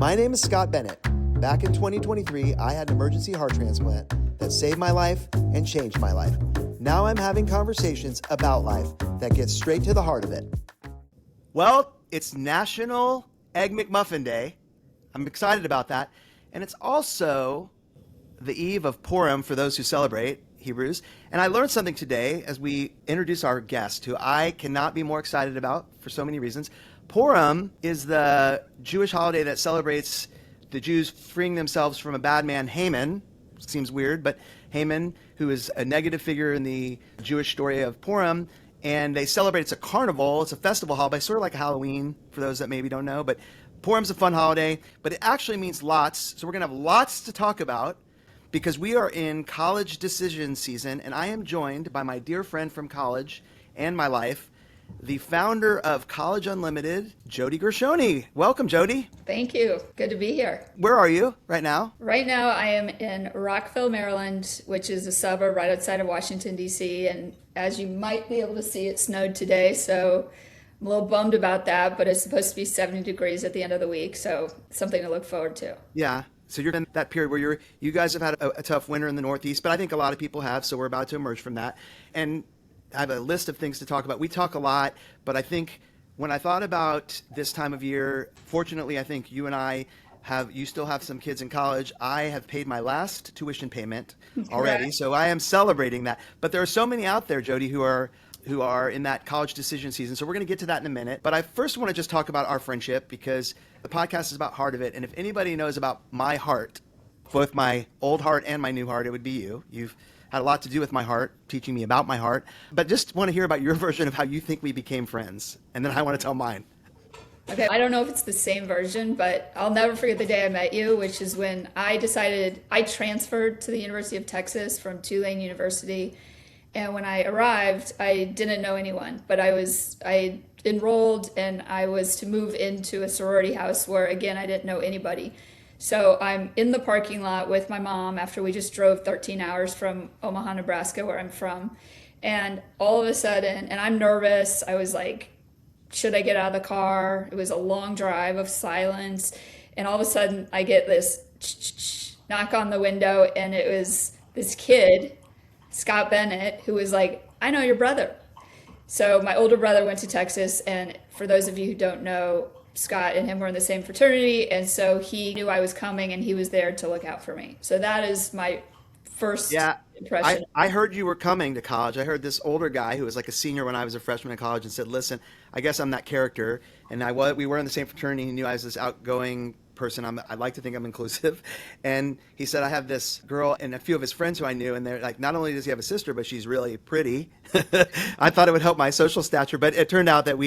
My name is Scott Bennett. Back in 2023, I had an emergency heart transplant that saved my life and changed my life. Now I'm having conversations about life that get straight to the heart of it. Well, it's National Egg McMuffin Day. I'm excited about that. And it's also the eve of Purim for those who celebrate Hebrews. And I learned something today as we introduce our guest, who I cannot be more excited about for so many reasons. Purim is the Jewish holiday that celebrates the Jews freeing themselves from a bad man, Haman. Seems weird, but Haman, who is a negative figure in the Jewish story of Purim, and they celebrate, it's a carnival, it's a festival holiday, sort of like Halloween, for those that maybe don't know, but Purim's a fun holiday, but it actually means lots, so we're going to have lots to talk about, because we are in college decision season, and I am joined by my dear friend from college and my life, the founder of College Unlimited, Jodi Gershoni. Welcome, Jodi. Thank you. Good to be here. Where are you right now? Right now, I am in Rockville, Maryland, which is a suburb right outside of Washington, D.C. And as you might be able to see, it snowed today, so I'm a little bummed about that, but it's supposed to be 70 degrees at the end of the week, so something to look forward to. Yeah. So you're in that period where you guys have had a tough winter in the Northeast, but I think a lot of people have, so we're about to emerge from that. And I have a list of things to talk about. We talk a lot, but I think when I thought about this time of year, fortunately, I think you and I you still have some kids in college. I have paid my last tuition payment already, so I am celebrating that. But there are so many out there, Jodi, who are in that college decision season. So we're going to get to that in a minute. But I first want to just talk about our friendship, because the podcast is about Heart of It. And if anybody knows about my heart, both my old heart and my new heart, it would be you. You've had a lot to do with my heart, teaching me about my heart. But just want to hear about your version of how you think we became friends. And then I want to tell mine. Okay, I don't know if it's the same version, but I'll never forget the day I met you, which is when I transferred to the University of Texas from Tulane University. And when I arrived, I didn't know anyone, but I enrolled and I was to move into a sorority house where, again, I didn't know anybody. So I'm in the parking lot with my mom after we just drove 13 hours from Omaha, Nebraska, where I'm from. And all of a sudden, and I'm nervous, I was like, should I get out of the car? It was a long drive of silence. And all of a sudden I get this knock on the window, and it was this kid, Scott Bennett, who was like, I know your brother. So my older brother went to Texas, and for those of you who don't know, Scott and him were in the same fraternity, and so he knew I was coming, and he was there to look out for me. So that is my first impression. I heard you were coming to college. I heard this older guy who was like a senior when I was a freshman in college and said, listen, I guess I'm that character. And we were in the same fraternity. He knew I was this outgoing person. I like to think I'm inclusive. And he said, I have this girl and a few of his friends who I knew, and they're like, not only does he have a sister, but she's really pretty. I thought it would help my social stature, but it turned out that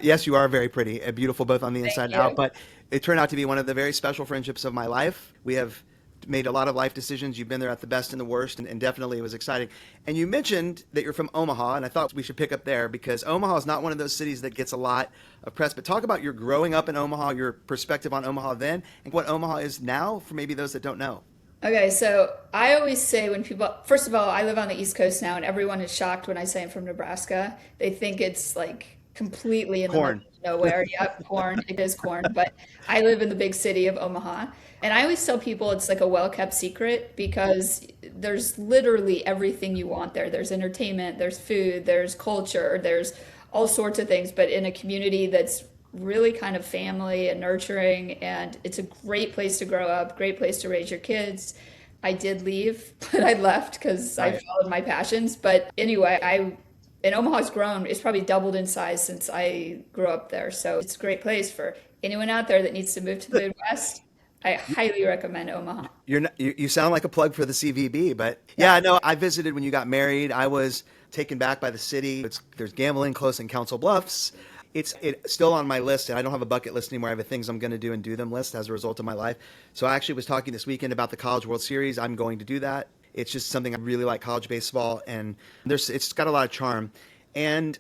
yes, you are very pretty and beautiful, both on the inside and out, but it turned out to be one of the very special friendships of my life. We have made a lot of life decisions. You've been there at the best and the worst, and definitely it was exciting. And you mentioned that you're from Omaha, and I thought we should pick up there, because Omaha is not one of those cities that gets a lot of press. But talk about your growing up in Omaha, your perspective on Omaha then, and what Omaha is now for maybe those that don't know. Okay, so I always say when people, first of all, I live on the East Coast now, and everyone is shocked when I say I'm from Nebraska. They think it's like completely in the middle of nowhere. Yep, corn. It is corn. But I live in the big city of Omaha. And I always tell people it's like a well-kept secret, because there's literally everything you want there. There's entertainment, there's food, there's culture, there's all sorts of things, but in a community that's really kind of family and nurturing. And it's a great place to grow up, great place to raise your kids. I did leave, but I left because I followed my passions. But anyway, and Omaha's grown. It's probably doubled in size since I grew up there. So it's a great place for anyone out there that needs to move to the Midwest. I highly recommend Omaha. You sound like a plug for the CVB, but yeah, no, I visited when you got married. I was taken back by the city. There's gambling close in Council Bluffs. It's still on my list, and I don't have a bucket list anymore. I have a things I'm going to do and do them list as a result of my life. So I actually was talking this weekend about the College World Series. I'm going to do that. It's just something I really like, college baseball, and it's got a lot of charm. And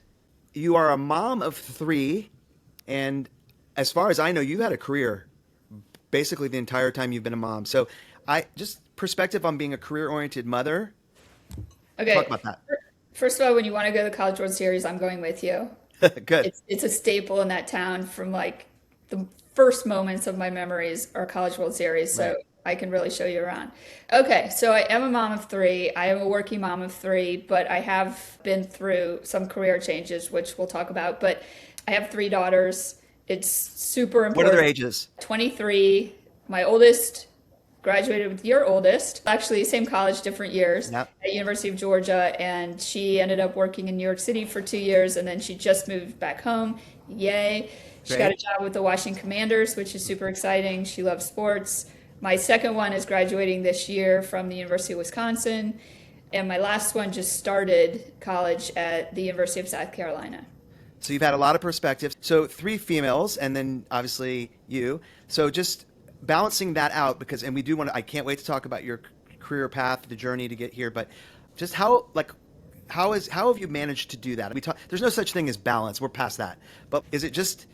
you are a mom of 3, and as far as I know, you had a career basically the entire time you've been a mom. So just perspective on being a career-oriented mother. Okay. Talk about that. First of all, when you want to go to the College World Series, I'm going with you. Good. It's a staple in that town from like the first moments of my memories are College World Series. So Right. I can really show you around. Okay, so I am a mom of three. I am a working mom of three, but I have been through some career changes, which we'll talk about. But I have three daughters. It's super What are their important. ages? 23. My oldest graduated with your oldest, actually same college, different years, Yep. at University of Georgia, and she ended up working in New York City for 2 years, and then she just moved back home. Yay. She got a Great. job with the Washington Commanders, which is super exciting. She loves sports. My second one is graduating this year from the University of Wisconsin, and my last one just started college at the University of South Carolina. So you've had a lot of perspectives. So three females, and then obviously you. So just balancing that out, because, and we do want to, I can't wait to talk about your career path, the journey to get here, but just how have you managed to do that? There's no such thing as balance. We're past that. But is it just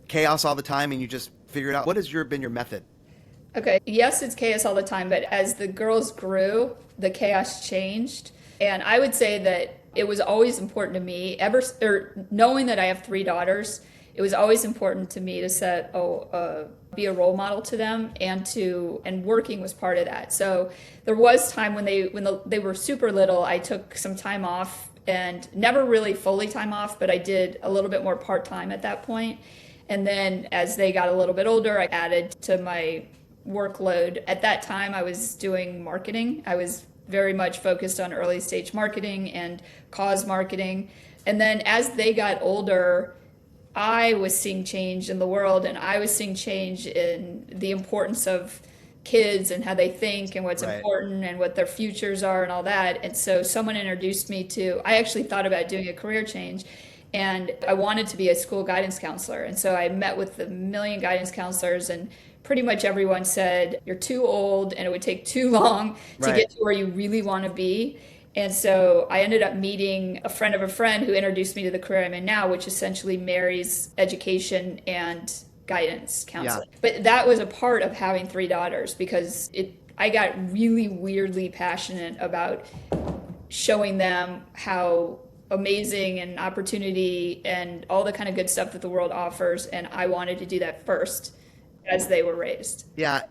chaos all the time and you just figure it out? What has been your method? Okay, yes, it's chaos all the time, but as the girls grew, the chaos changed. And I would say that it was always important to me, knowing that I have three daughters, it was always important to me to be a role model to them, and working was part of that. So there was time when they were super little, I took some time off, and never really fully time off, but I did a little bit more part-time at that point. And then as they got a little bit older, I added to my workload. At that time, I was doing marketing. I was very much focused on early stage marketing and cause marketing. And then as they got older, I was seeing change in the world, and I was seeing change in the importance of kids and how they think and what's Right. important and what their futures are and all that. And so someone introduced me I actually thought about doing a career change, and I wanted to be a school guidance counselor. And so I met with a million guidance counselors, and pretty much everyone said, you're too old and it would take too long to Right. get to where you really want to be. And so I ended up meeting a friend of a friend who introduced me to the career I'm in now, which essentially marries education and guidance counseling. Yeah. But that was a part of having three daughters, because I got really weirdly passionate about showing them how amazing and opportunity and all the kind of good stuff that the world offers. And I wanted to do that first as they were raised. Yeah.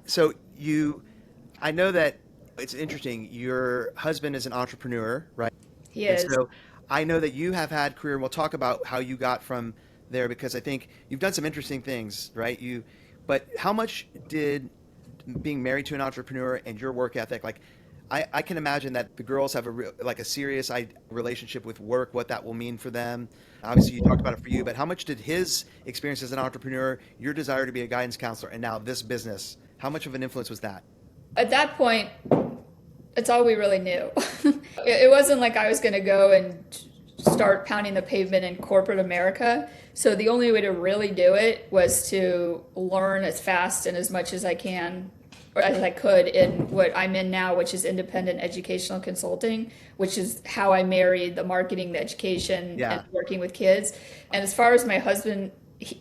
I know that it's interesting. Your husband is an entrepreneur, right? He And is. so I know that you have had career, and we'll talk about how you got from there, because I think you've done some interesting things, right? But how much did being married to an entrepreneur and your work ethic, like, I can imagine that the girls have a serious relationship with work, what that will mean for them. Obviously, you talked about it for you, but how much did his experience as an entrepreneur, your desire to be a guidance counselor, and now this business, how much of an influence was that? At that point, it's all we really knew. It wasn't like I was going to go and start pounding the pavement in corporate America. So the only way to really do it was to learn as fast and as much as I can, or as I could, in what I'm in now, which is independent educational consulting, which is how I married the marketing, the education, Yeah. and working with kids. And as far as my husband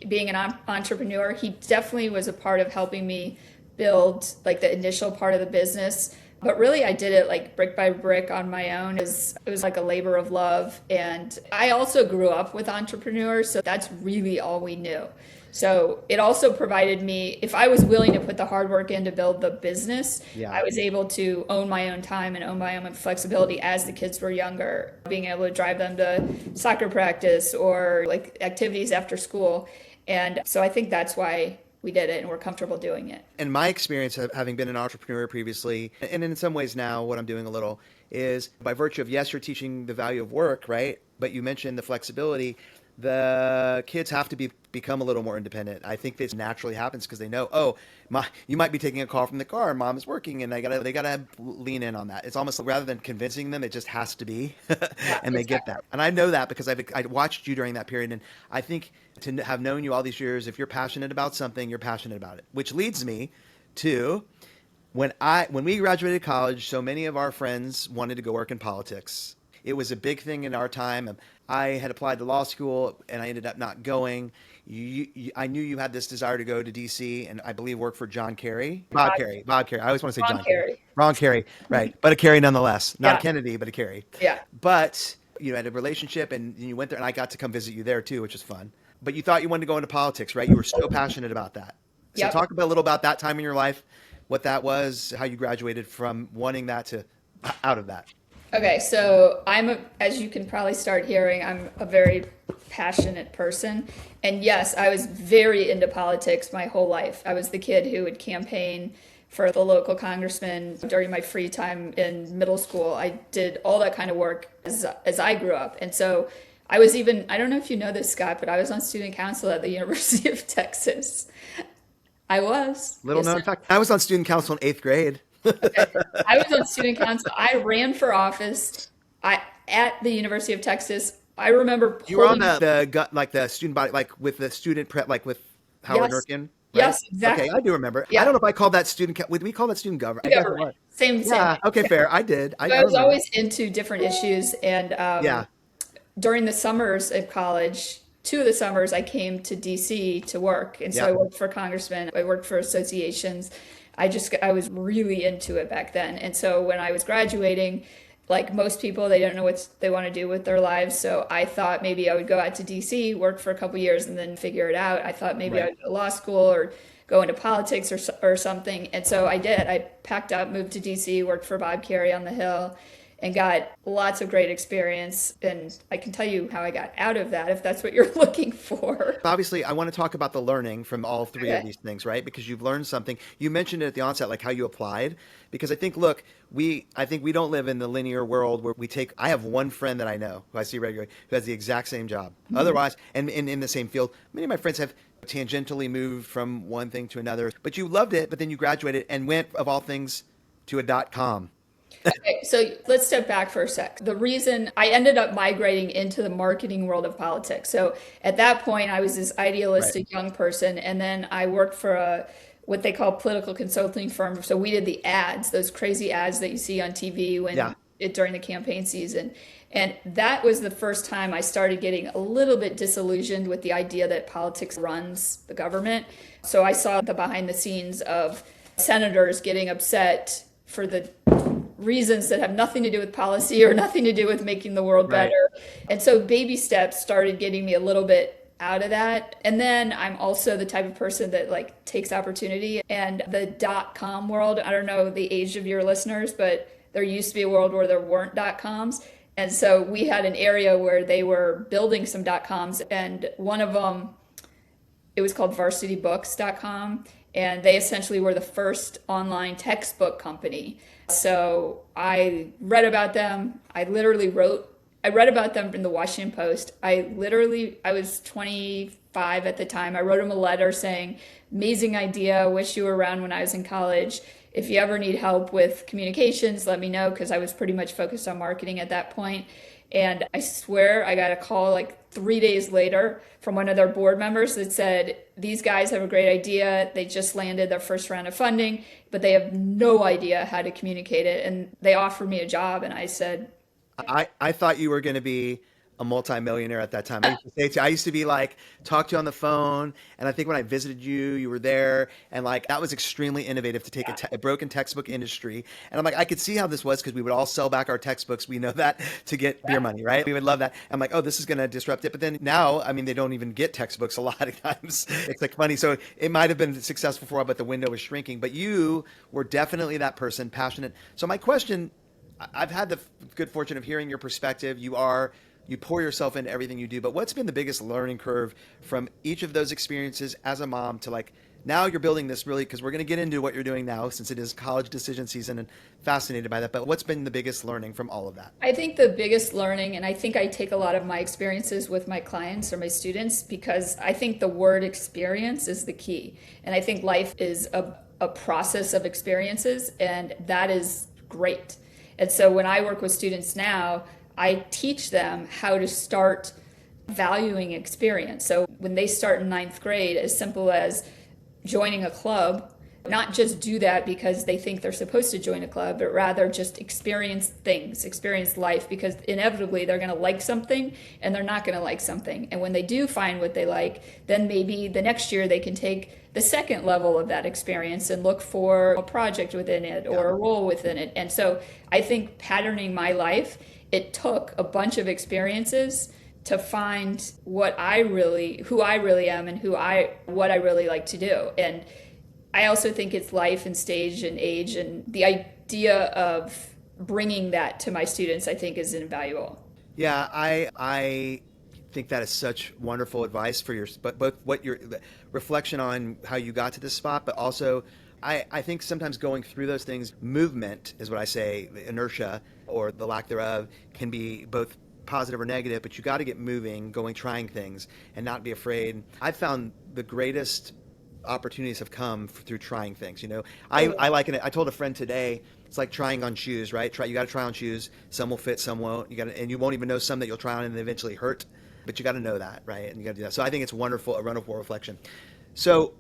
being an entrepreneur, he definitely was a part of helping me build like the initial part of the business. But really, I did it like brick by brick on my own. It was like a labor of love. And I also grew up with entrepreneurs, so that's really all we knew. So it also provided me, if I was willing to put the hard work in to build the business, Yeah. I was able to own my own time and own my own flexibility as the kids were younger, being able to drive them to soccer practice or like activities after school. And so I think that's why we did it and we're comfortable doing it. And my experience of having been an entrepreneur previously, and in some ways now what I'm doing a little, is by virtue of, yes, you're teaching the value of work, right? But you mentioned the flexibility. The kids have to become a little more independent. I think this naturally happens because they know, you might be taking a call from the car, mom is working, and they gotta lean in on that. It's almost rather than convincing them, it just has to be, and they get that. And I know that because I watched you during that period, and I think to have known you all these years, if you're passionate about something, you're passionate about it. Which leads me to when we graduated college, so many of our friends wanted to go work in politics. It was a big thing in our time. I had applied to law school and I ended up not going. I knew you had this desire to go to DC and I believe work for John Kerry. Bob Kerry. I always want to say Ron John Kerry. Kerry. Ron Kerry, right. But a Kerry nonetheless. Not Yeah. a Kennedy, but a Kerry. Yeah. But you had a relationship and you went there and I got to come visit you there too, which is fun. But you thought you wanted to go into politics, right? You were so passionate about that. So Yep. talk about a little about that time in your life, what that was, how you graduated from wanting that to out of that. Okay, so as you can probably start hearing, I'm a very passionate person. And yes, I was very into politics my whole life. I was the kid who would campaign for the local congressman during my free time in middle school. I did all that kind of work as I grew up. And so I don't know if you know this, Scott, but I was on student council at the University of Texas. I was. Little Yes, known fact, I was on student council in eighth grade. okay. I was on student council. I ran for office at the University of Texas. I remember You were on holding, like the student body, like with the student prep, like with Howard yes, Nurkin, right? yes, Okay, I exactly. do remember. I Yeah, don't know if I called that student. Would we call that student government? I guess it government. was. Same Yeah. thing. Okay. Fair. I did. So I I was remember. always into different issues. And Yeah. during the summers of college, two of the summers I came to DC to work. And so Yeah. I worked for congressmen, I worked for associations. I was really into it back then. And so when I was graduating, like most people, they don't know what they want to do with their lives. So I thought maybe I would go out to DC, work for a couple years, and then figure it out. I thought maybe I Right. would go to law school or go into politics or something. And so I did. I packed up, moved to DC, worked for Bob Kerrey on the Hill, and got lots of great experience. And I can tell you how I got out of that if that's what you're looking for. Obviously, I want to talk about the learning from all three of Okay. these things, right? Because you've learned something. You mentioned it at the onset, like how you applied. Because I think, look, I think we don't live in the linear world where we take. I have one friend that I know who I see regularly who has the exact same job. Otherwise, and in the same field, many of my friends have tangentially moved from one thing to another. But you loved it, but then you graduated and went, of all things, to a .com. Okay, so let's step back for a sec. The reason I ended up migrating into the marketing world of politics. So at that point, I was this Right. idealistic young person, and then I worked for what they call political consulting firm. So we did the ads, those crazy ads that you see on TV Yeah. during the campaign season. And that was the first time I started getting a little bit disillusioned with the idea that politics runs the government. So I saw the behind the scenes of senators getting upset for the reasons that have nothing to do with policy or nothing to do with making the world Right. better. And so baby steps started getting me a little bit out of that. And then I'm also the type of person that like takes opportunity. And the .com world, I don't know the age of your listeners, but there used to be a world where there weren't .coms. And so we had an area where they were building some .coms, and one of them, it was called varsitybooks.com, and they essentially were the first online textbook company. So I read about them. I read about them in the Washington Post. I was 25 at the time. I wrote them a letter saying, amazing idea, wish you were around when I was in college. If you ever need help with communications, let me know, because I was pretty much focused on marketing at that point. And I swear I got a call like 3 days later from one of their board members that said, these guys have a great idea. They just landed their first round of funding, but they have no idea how to communicate it. And they offered me a job. And I said, I thought you were going to be a multimillionaire at that time. I used to say to you, I used to be like, talk to you on the phone. And I think when I visited you, you were there. And like, that was extremely innovative to take a broken textbook industry. And I'm like, I could see how this was because we would all sell back our textbooks. We know that to get beer money, right? We would love that. I'm like, oh, this is going to disrupt it. But then now, I mean, they don't even get textbooks a lot of times. It's like funny. So it might have been successful for a while, but the window was shrinking. But you were definitely that person, passionate. So my question, I've had the good fortune of hearing your perspective. You pour yourself into everything you do, but what's been the biggest learning curve from each of those experiences as a mom to like now you're building this really, because we're going to get into what you're doing now since it is college decision season and fascinated by that. But what's been the biggest learning from all of that? I think the biggest learning, and I think I take a lot of my experiences with my clients or my students, because I think the word experience is the key. And I think life is a process of experiences, and that is great. And so when I work with students now, I teach them how to start valuing experience. So when they start in ninth grade, as simple as joining a club, not just do that because they think they're supposed to join a club, but rather just experience things, experience life, because inevitably they're going to like something and they're not going to like something. And when they do find what they like, then maybe the next year they can take the second level of that experience and look for a project within it or a role within it. And so I think patterning my life, it took a bunch of experiences to find who I really am and what I really like to do. And I also think it's life and stage and age, and the idea of bringing that to my students, I think, is invaluable. Yeah, I think that is such wonderful advice for your, but both what your reflection on how you got to this spot, but also I think sometimes going through those things, movement is what I say, inertia or the lack thereof can be both positive or negative, but you got to get moving, going, trying things, and not be afraid. I found the greatest opportunities have come through trying things. I liken it. I told a friend today, it's like trying on shoes, right? You got to try on shoes. Some will fit, some won't. And you won't even know some that you'll try on and they eventually hurt. But you got to know that, right? And you got to do that. So I think it's wonderful, a wonderful reflection. So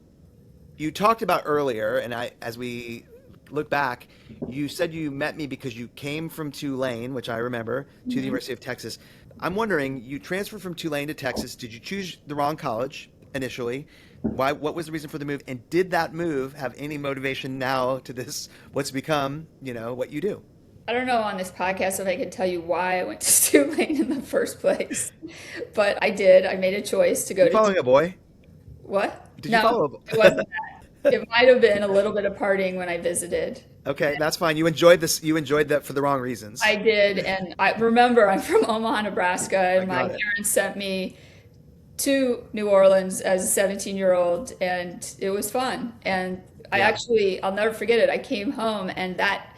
you talked about earlier, and as we look back, you said you met me because you came from Tulane, which I remember, to the University of Texas. I'm wondering, you transferred from Tulane to Texas. Did you choose the wrong college initially? Why? What was the reason for the move? And did that move have any motivation now to this, what's become, what you do? I don't know on this podcast if I could tell you why I went to Tulane in the first place, but I did. I made a choice to go You to following a boy? what? Did you No, follow a boy? it wasn't that. It might have been a little bit of partying when I visited. Okay, that's fine. You enjoyed this. You enjoyed that for the wrong reasons. I did, and I remember I'm from Omaha, Nebraska, I and my got it. parents sent me to New Orleans as a 17-year-old, and it was fun. And Yeah. I'll never forget it. I came home, and that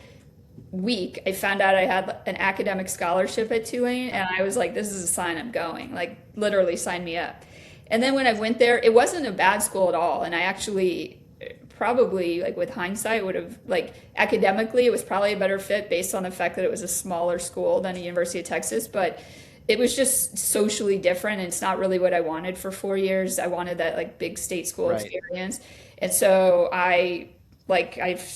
week I found out I had an academic scholarship at Tulane, and I was like, this is a sign I'm going. Like, literally sign me up. And then when I went there, it wasn't a bad school at all. And I actually probably, like, with hindsight, would have, like, academically, it was probably a better fit based on the fact that it was a smaller school than the University of Texas. But it was just socially different, and it's not really what I wanted for 4 years. I wanted that, like, big state school Right. experience. And so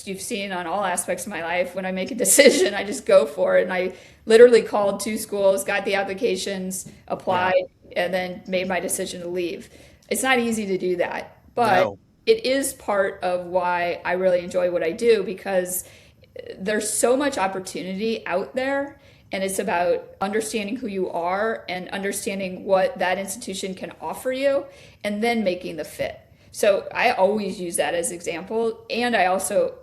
you've seen on all aspects of my life, when I make a decision, I just go for it. And I literally called two schools, got the applications, Yeah. applied, and then made my decision to leave. It's not easy to do that, but No. it is part of why I really enjoy what I do, because there's so much opportunity out there, and it's about understanding who you are and understanding what that institution can offer you, and then making the fit. So I always use that as example, and I also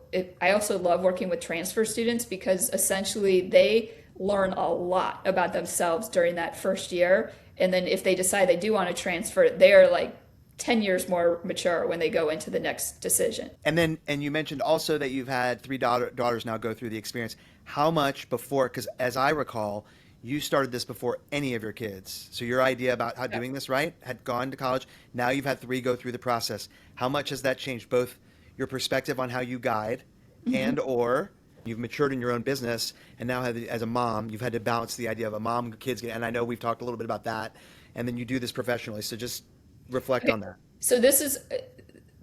love working with transfer students, because essentially they learn a lot about themselves during that first year, and then if they decide they do want to transfer, they're like 10 years more mature when they go into the next decision. And you mentioned also that you've had three daughters now go through the experience. How much before? Because as I recall, you started this before any of your kids. So your idea about how doing this right had gone to college. Now you've had three go through the process. How much has that changed both your perspective on how you guide, and or you've matured in your own business, and now as a mom, you've had to balance the idea of a mom, kids, and I know we've talked a little bit about that, and then you do this professionally. So just reflect on that. So this is,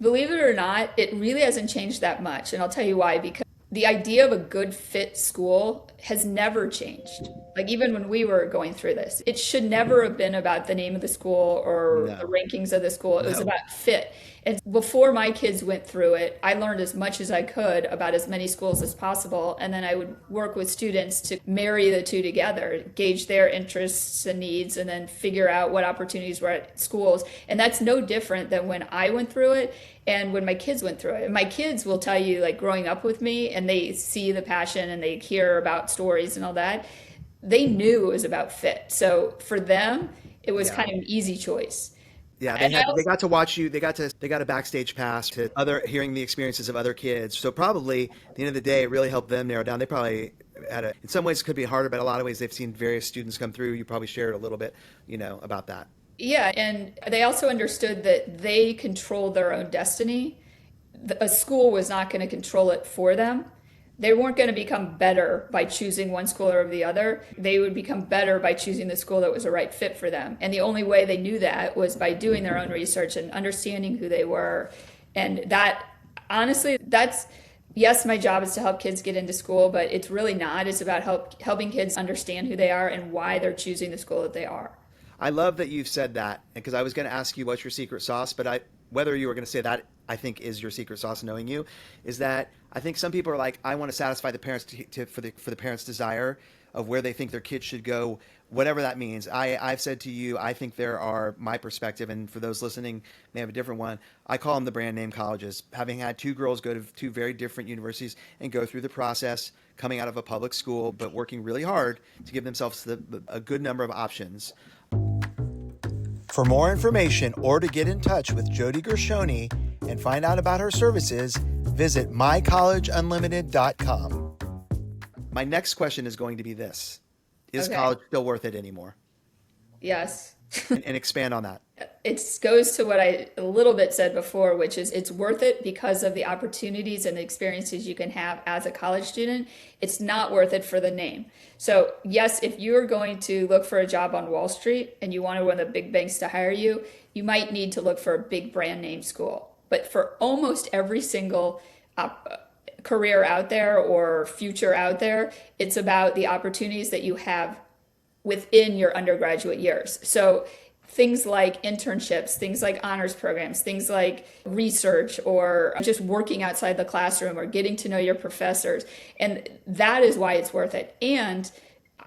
believe it or not, it really hasn't changed that much. And I'll tell you why, because the idea of a good fit school has never changed. Like, even when we were going through this, it should never have been about the name of the school or the No. rankings of the school. It was No. about fit. And before my kids went through it, I learned as much as I could about as many schools as possible. And then I would work with students to marry the two together, gauge their interests and needs, and then figure out what opportunities were at schools. And that's no different than when I went through it and when my kids went through it. And my kids will tell you, like, growing up with me, and they see the passion and they hear about stories and all that, they knew it was about fit. So for them, it was Yeah. kind of an easy choice. Yeah, And I they also, got to watch you. They got a backstage pass to other hearing the experiences of other kids. So probably at the end of the day, it really helped them narrow down. They probably had in some ways it could be harder, but a lot of ways they've seen various students come through. You probably shared a little bit, about that. yeah, and they also understood that they control their own destiny. A school was not going to control it for them. They weren't going to become better by choosing one school over the other. They would become better by choosing the school that was a right fit for them. And the only way they knew that was by doing their own research and understanding who they were. And that, honestly, yes, my job is to help kids get into school, but it's really not. It's about helping kids understand who they are and why they're choosing the school that they are. I love that you've said that, because I was going to ask you what's your secret sauce, but whether you were going to say that, I think is your secret sauce. Knowing you, is that I think some people are like, I want to satisfy the parents for the parents' desire, of where they think their kids should go, whatever that means. I've said to you, I think there are, my perspective, and for those listening may have a different one, I call them the brand name colleges. Having had two girls go to two very different universities and go through the process, coming out of a public school, but working really hard to give themselves a good number of options. For more information or to get in touch with Jodi Gershoni and find out about her services, visit mycollegeunlimited.com. My next question is going to be this. Is college still worth it anymore? Yes. and expand on that. It goes to what I a little bit said before, which is it's worth it because of the opportunities and the experiences you can have as a college student. It's not worth it for the name. So yes, if you're going to look for a job on Wall Street and you want one of the big banks to hire you, you might need to look for a big brand name school. But for almost every single career out there or future out there, it's about the opportunities that you have within your undergraduate years. So things like internships, things like honors programs, things like research, or just working outside the classroom or getting to know your professors. And that is why it's worth it. And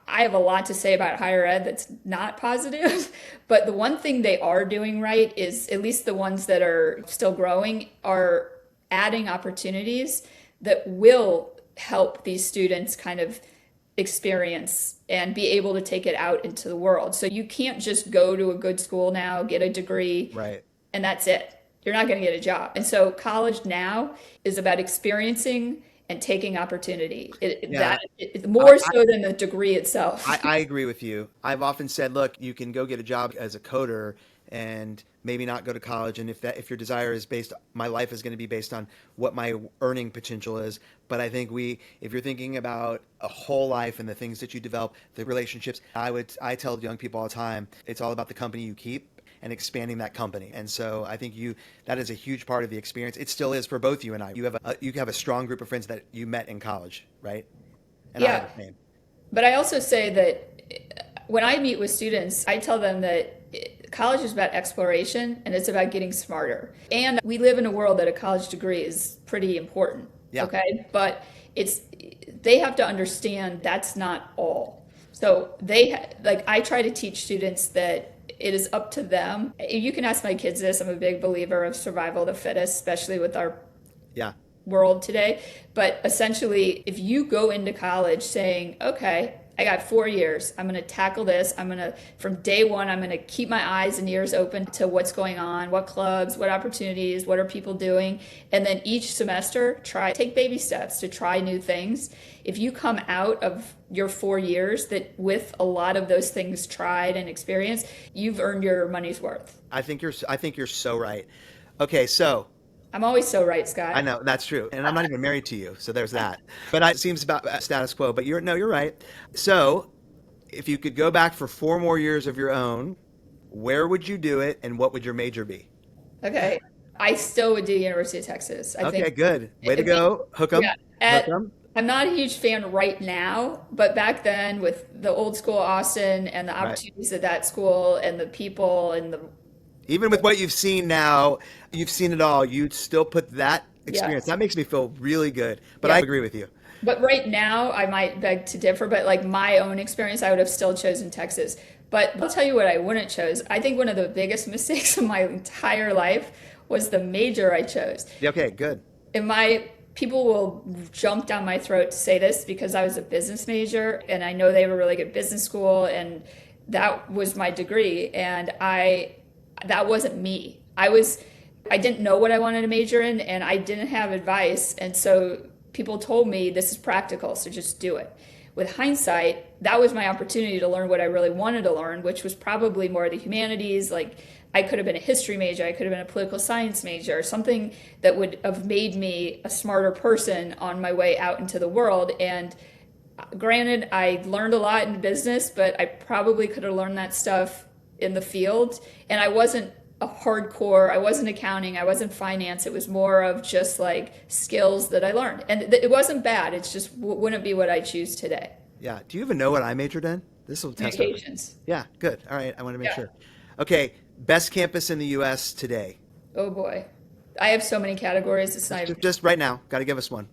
I have a lot to say about higher ed that's not positive, but the one thing they are doing right is, at least the ones that are still growing, are adding opportunities that will help these students kind of experience and be able to take it out into the world. So you can't just go to a good school now, get a degree, right, and that's it. You're not going to get a job. And so college now is about experiencing and taking opportunity. More so than the degree itself. I agree with you. I've often said, look, you can go get a job as a coder and maybe not go to college. And if your desire is my life is going to be based on what my earning potential is. But I think if you're thinking about a whole life and the things that you develop, the relationships, I tell young people all the time, it's all about the company you keep and expanding that company. And so I think that is a huge part of the experience. It still is for both you and I. You have a strong group of friends that you met in college, right? And yeah. I have the same. But I also say that when I meet with students, I tell them that college is about exploration and it's about getting smarter. And we live in a world that a college degree is pretty important. Yeah. Okay. But they have to understand that's not all. So I try to teach students that it is up to them. You can ask my kids this. I'm a big believer of survival of the fittest, especially with our world today. But essentially, if you go into college saying, okay, I got 4 years. I'm going to tackle this. From day one, I'm going to keep my eyes and ears open to what's going on, what clubs, what opportunities, what are people doing. And then each semester, take baby steps to try new things. If you come out of your 4 years with a lot of those things tried and experienced, you've earned your money's worth. I think you're so right. Okay, so I'm always so right, Scott. I know, that's true. And I'm not even married to you, so there's that. But it seems about status quo, but you're right. So if you could go back for 4 more years of your own, where would you do it and what would your major be? Okay. I still would do University of Texas. I think good. Way to go. Hook 'em. I'm not a huge fan right now, but back then with the old school Austin and the opportunities of that school and the people and even with what you've seen now, you've seen it all. You'd still put that experience. Yes. That makes me feel really good. But I agree with you. But right now, I might beg to differ. But like my own experience, I would have still chosen Texas. But I'll tell you what I wouldn't choose. I think one of the biggest mistakes of my entire life was the major I chose. Okay, good. People will jump down my throat to say this because I was a business major and I know they have a really good business school and that was my degree. And that wasn't me. I didn't know what I wanted to major in and I didn't have advice. And so people told me this is practical, so just do it. With hindsight, that was my opportunity to learn what I really wanted to learn, which was probably more of the humanities. Like I could have been a history major, I could have been a political science major, something that would have made me a smarter person on my way out into the world. And granted, I learned a lot in business, but I probably could have learned that stuff in the field. And I wasn't I wasn't accounting, I wasn't finance. It was more of just like skills that I learned. And it wasn't bad. It's just wouldn't be what I choose today. Yeah. Do you even know what I majored in? This will test it. Communications. Yeah, good. All right. I want to make sure. Okay. Best campus in the U.S. today. Oh boy. I have so many categories. It's not just right now. Got to give us one.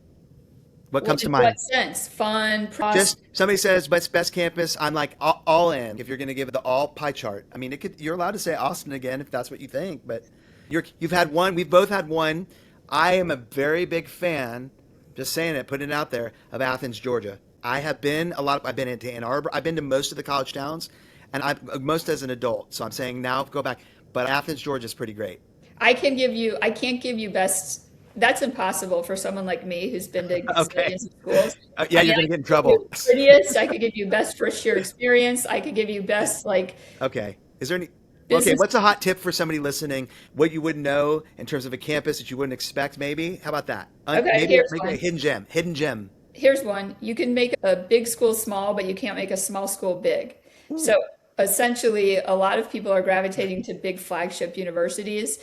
What comes to In what mind? sense? Fun, Just somebody says best campus, I'm like all in. If you're going to give it the all pie chart, I mean, you're allowed to say Austin again if that's what you think, but you've had one. We've both had one. I am a very big fan. Just saying it, putting it out there of Athens, Georgia. I have been a lot. I've been into Ann Arbor. I've been to most of the college towns, and I most as an adult. So I'm saying now go back. But Athens, Georgia is pretty great. I can't give you best. That's impossible for someone like me who's been to Okay. zillions of schools. Yeah, I mean, you're I going to get in could give you trouble. prettiest. I could give you best first year experience. I could give you best like Okay. Is there any? Okay. business. What's a hot tip for somebody listening? What you wouldn't know in terms of a campus that you wouldn't expect? Maybe. How about that? Okay, Maybe maybe a hidden gem. Hidden gem. here's one. You can make a big school small, but you can't make a small school big. So essentially, a lot of people are gravitating to big flagship universities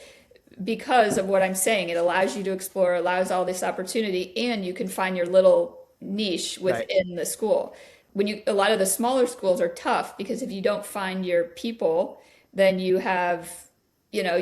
because of what I'm saying. It allows you to explore, allows all this opportunity, and you can find your little niche Right. within the school. A lot of the smaller schools are tough because if you don't find your people, then you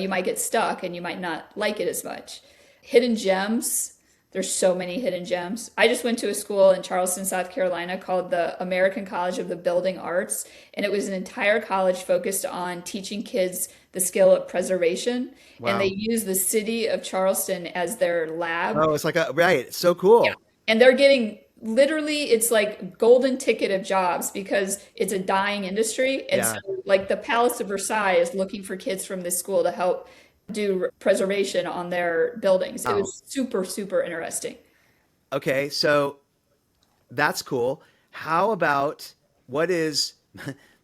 might get stuck and you might not like it as much. Hidden gems, there's so many hidden gems. I just went to a school in Charleston, South Carolina called the American College of the Building Arts, and it was an entire college focused on teaching kids the skill of preservation. And they Wow. use the city of Charleston as their lab. Oh, it's like a right. It's so Yeah. cool. And they're getting literally, it's like golden ticket of jobs because it's a dying industry. And so, Yeah. like, the Palace of Versailles is looking for kids from this school to help do preservation on their buildings. It Wow. was super, super interesting. Okay. So that's cool. How about what is,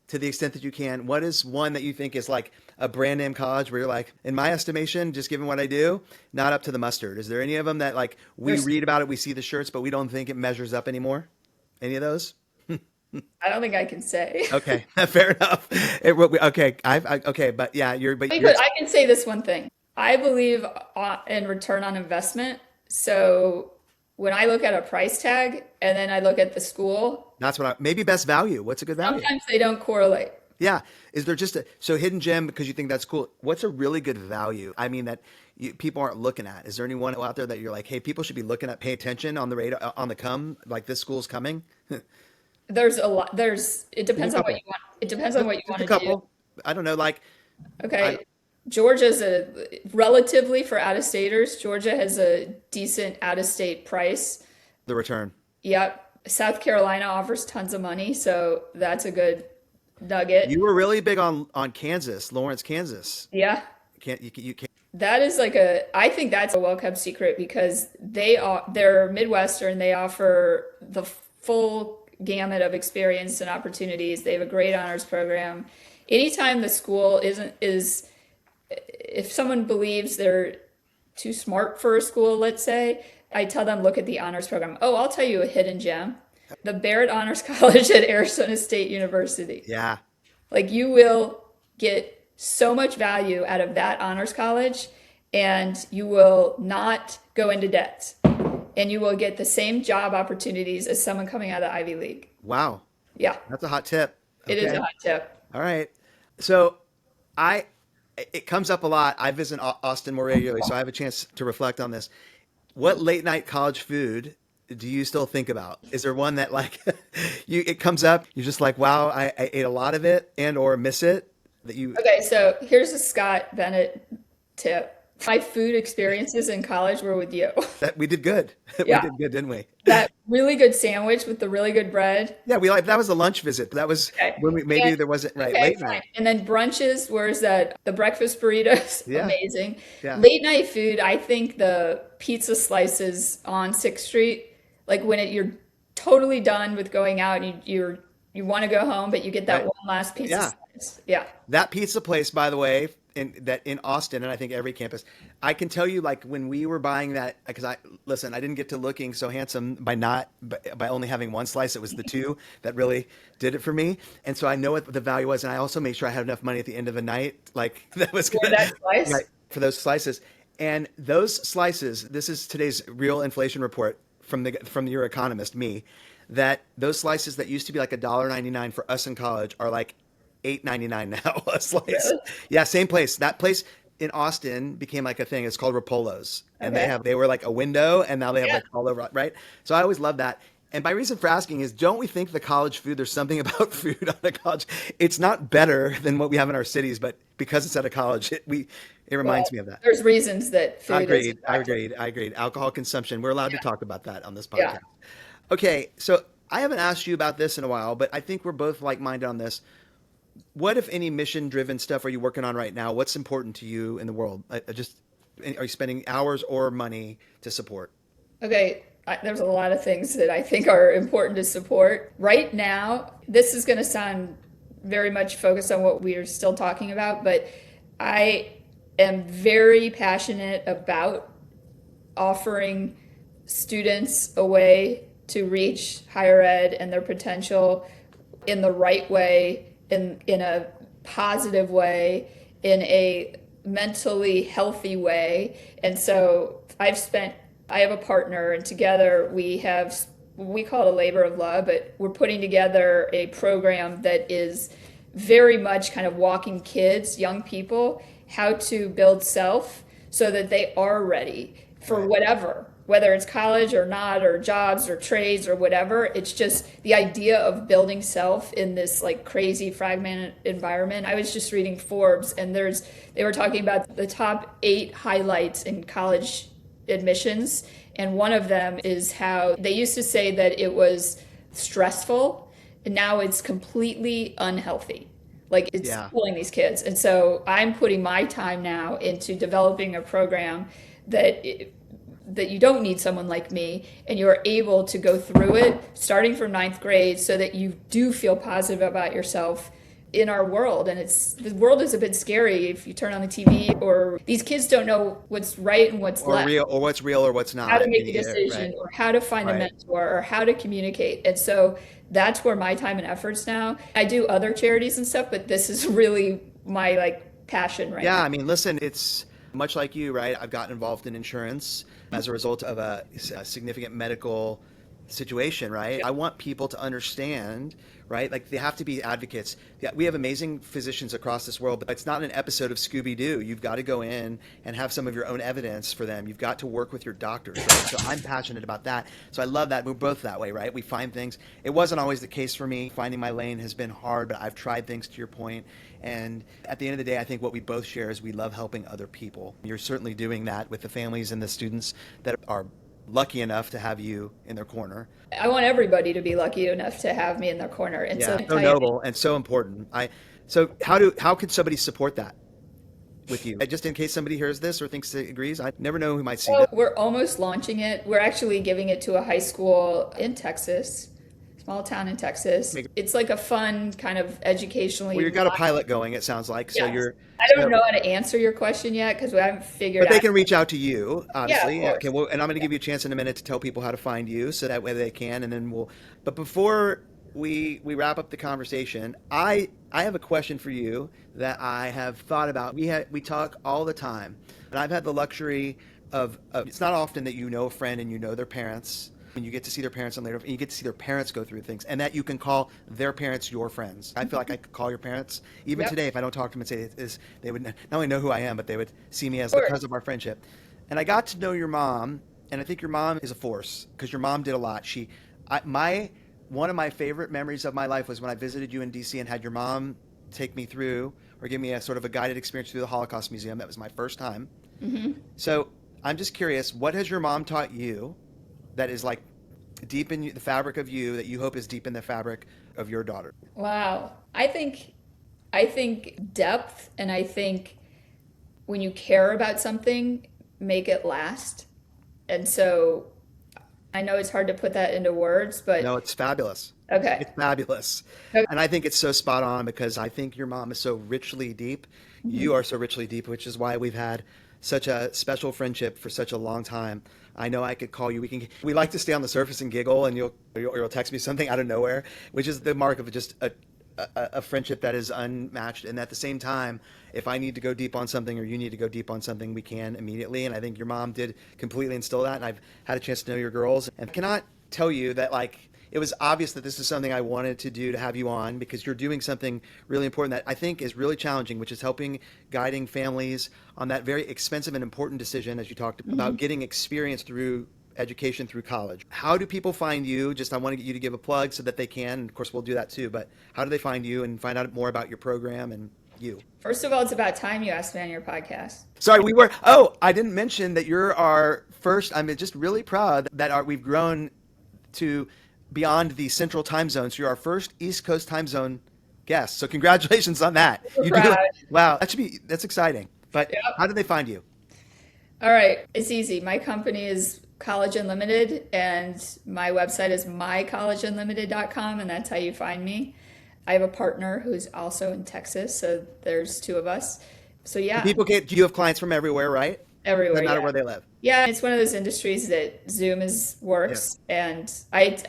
to the extent that you can, what is one that you think is like a brand name college where you're like, in my estimation, just given what I do, not up to the mustard? Is there any of them that like we There's, read about it, we see the shirts, but we don't think it measures up anymore? Any of those? I don't think I can say. Okay, fair enough. Okay, okay, but yeah, you're I can say this one thing. I believe in return on investment. So when I look at a price tag and then I look at the school, that's what maybe best value. What's a good value? sometimes they don't correlate. Yeah. Is there just a so hidden gem because you think that's cool? What's a really good value? I mean that people aren't looking at. Is there anyone out there that you're like, hey, people should be looking at, pay attention on the radar, on the come, like this school's coming? There's a lot. It Give me a depends on what couple. you want. It depends on what you Just want a to do. couple. I don't know, like I, Okay. Georgia's a relatively for out of staters, Georgia has a decent out of state price. the return. Yep. South Carolina offers tons of money, so that's a good nugget. You were really big on Kansas, Lawrence, Kansas. Yeah. You can't. That is I think that's a well-kept secret because they're Midwestern. They offer the full gamut of experience and opportunities. They have a great honors program. Anytime the school isn't is if someone believes they're too smart for a school, let's say, I tell them look at the honors program. Oh, I'll tell you a hidden gem. The Barrett Honors College at Arizona State University. Yeah. Like you will get so much value out of that honors college and you will not go into debt and you will get the same job opportunities as someone coming out of the Ivy League. Wow. Yeah, That's a hot tip. it is a Okay. hot tip. All right. So I it comes up a lot. I visit Austin more regularly, so I have a chance to reflect on this. What late night college food do you still think about? Is there one that like you it comes up, you're just like, wow, I ate a lot of it and or miss it that you Okay, so here's a Scott Bennett tip. My food experiences in college were with you. that we did good. We Yeah, did good, didn't we? that really good sandwich with the really good bread. Yeah, we like that was the lunch visit. But that was Okay. when we maybe And there wasn't right okay, late fine. night. And then brunches, where's that? The breakfast burritos, Yeah, amazing. yeah. Late night food, I think the pizza slices on 6th Street, like when you're totally done with going out and you want to go home, but you get that Right. one last pizza Yeah. slice. Yeah. That pizza place, by the way, in Austin, and I think every campus, I can tell you, like when we were buying that, because I didn't get to looking so handsome by only having one slice. It was the two that really did it for me, and so I know what the value was, and I also made sure I had enough money at the end of the night, like that was For gonna that right slice. for those slices. And those slices, this is today's real inflation report from your economist, me, that those slices that used to be like $1.99 for us in college are like $8.99 now a slice. Really? Yeah, same place. That place in Austin became like a thing. It's called Rapolos, and Okay. they were like a window, and now they have Yeah. like all over, right? So I always love that. And my reason for asking is, don't we think the college food? There's something about food on the college. It's not better than what we have in our cities, but because it's at a college, it reminds Well, me of that. there's reasons that food is Agreed. I attractive. agreed. I agreed. Alcohol consumption. We're allowed to Yeah. talk about that on this Yeah. podcast. Okay, so I haven't asked you about this in a while, but I think we're both like-minded on this. What, if any, mission-driven stuff are you working on right now? What's important to you in the world? Are you spending hours or money to support? Okay. There's a lot of things that I think are important to support. Right now, this is going to sound very much focused on what we are still talking about, but I am very passionate about offering students a way to reach higher ed and their potential in the right way, in a positive way, in a mentally healthy way. And so I have a partner, and together we call it a labor of love, but we're putting together a program that is very much kind of walking kids, young people, how to build self so that they are ready for Right. whatever, whether it's college or not, or jobs or trades or whatever. It's just the idea of building self in this like crazy fragmented environment. I was just reading Forbes, and they were talking about the top 8 highlights in college admissions, and one of them is how they used to say that it was stressful, and now it's completely unhealthy. Like it's Yeah. killing these kids. And so I'm putting my time now into developing a program that that you don't need someone like me, and you're able to go through it starting from ninth grade so that you do feel positive about yourself in our world. And the world is a bit scary if you turn on the TV, or these kids don't know what's right and what's Or left, real, or what's real, or what's how to not. make a Right. decision, or how to find a Right. mentor, or how to communicate. And so that's where my time and efforts now. I do other charities and stuff, but this is really my like passion right Yeah, now. I mean, listen, it's much like you, right? I've gotten involved in insurance as a result of a significant medical situation, right? I want people to understand, right? Like they have to be advocates. Yeah, we have amazing physicians across this world, but it's not an episode of Scooby Doo. You've got to go in and have some of your own evidence for them. You've got to work with your doctors, right? So I'm passionate about that. So I love that. We're both that way, right? We find things. It wasn't always the case for me. Finding my lane has been hard, but I've tried things, to your point. And at the end of the day, I think what we both share is we love helping other people. You're certainly doing that with the families and the students that are lucky enough to have you in their corner. I want everybody to be lucky enough to have me in their corner. And so Yeah, I so tell you, noble and so important. So how could somebody support that with you? Just in case somebody hears this or thinks it agrees, I never know who might see well, this. we're almost launching it. We're actually giving it to a high school in Texas, small town in Texas. It's like a fun kind of Well, educationally. you've got a pilot going, it sounds like. So Yes. you're I don't so know how to answer your question yet because we haven't figured but they out. can reach out to you, Yeah, of obviously. Okay, course. well, and I'm going to give you a chance in a minute to tell people how to find you, so that way they can, and then we'll. But before we wrap up the conversation, I have a question for you that I have thought about. We talk all the time, and I've had the luxury of it's not often that you know a friend and you know their parents. And you get to see their parents and later, and you get to see their parents go through things, and that you can call their parents your friends. I feel like I could call your parents even Yep, today if I don't talk to them and say is they would not only know who I am, but they would see me as of course. because of our friendship. And I got to know your mom, and I think your mom is a force because your mom did a lot. My one of my favorite memories of my life was when I visited you in DC and had your mom take me through or give me a sort of a guided experience through the Holocaust Museum. That was my first time. So I'm just curious, what has your mom taught you that is like deep in the fabric of you that you hope is deep in the fabric of your daughter? Wow. I think depth, and I think when you care about something, make it last. And so I know it's hard to put that into words, No, but it's fabulous. okay. It's fabulous. Okay. And I think it's so spot on because I think your mom is so richly deep. You are so richly deep, which is why we've had such a special friendship for such a long time. I know I could call you. We like to stay on the surface and giggle, and you'll text me something out of nowhere, which is the mark of just a friendship that is unmatched. And at the same time, if I need to go deep on something or you need to go deep on something, we can immediately. And I think your mom did completely instill that. And I've had a chance to know your girls, and I cannot tell you that like it was obvious that this is something I wanted to do, to have you on, because you're doing something really important that I think is really challenging, which is helping guiding families on that very expensive and important decision, as you talked about, getting experience through education through college. How do people find you? Just I want to get you to give a plug so that they can. And of course, we'll do that too. But how do they find you and find out more about your program and you? First of all, it's about time you asked me on your podcast. Sorry, I didn't mention that you're our first. I'm just really proud that we've grown to beyond the central time zone. So you're our first East Coast time zone guest. So congratulations on that. Wow, that's exciting. But Yep. How do they find you? All right, it's easy. My company is College Unlimited, and my website is mycollegeunlimited.com, and that's how you find me. I have a partner who's also in Texas, so there's two of us. So yeah, Do you have clients from everywhere, right? everywhere. Doesn't matter Yeah. where they live. Yeah, it's one of those industries that Zoom works, and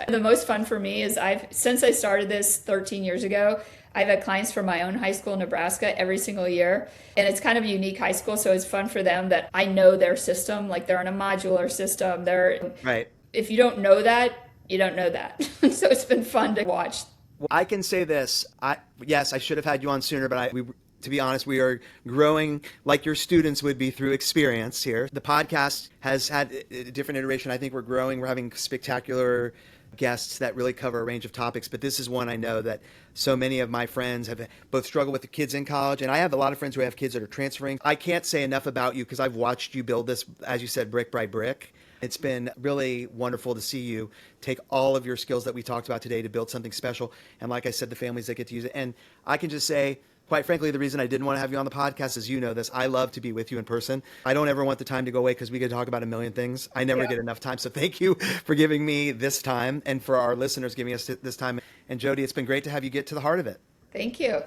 the most fun for me is since I started this 13 years ago, I've had clients from my own high school in Nebraska every single year, and it's kind of a unique high school, so it's fun for them that I know their system, like they're on a modular system. Right. If you don't know that, you don't know that. So it's been fun to watch. Well, I can say this. Yes, I should have had you on sooner, but to be honest, we are growing like your students would be through experience here. The podcast has had a different iteration. I think we're growing. We're having spectacular guests that really cover a range of topics. But this is one I know that so many of my friends have both struggled with the kids in college, and I have a lot of friends who have kids that are transferring. I can't say enough about you because I've watched you build this, as you said, brick by brick. It's been really wonderful to see you take all of your skills that we talked about today to build something special. And like I said, the families that get to use it. And I can just say, quite frankly, the reason I didn't want to have you on the podcast is, you know this, I love to be with you in person. I don't ever want the time to go away because we could talk about a million things. I never get enough time. So thank you for giving me this time, and for our listeners giving us this time. And Jodi, it's been great to have you get to the heart of it. Thank you.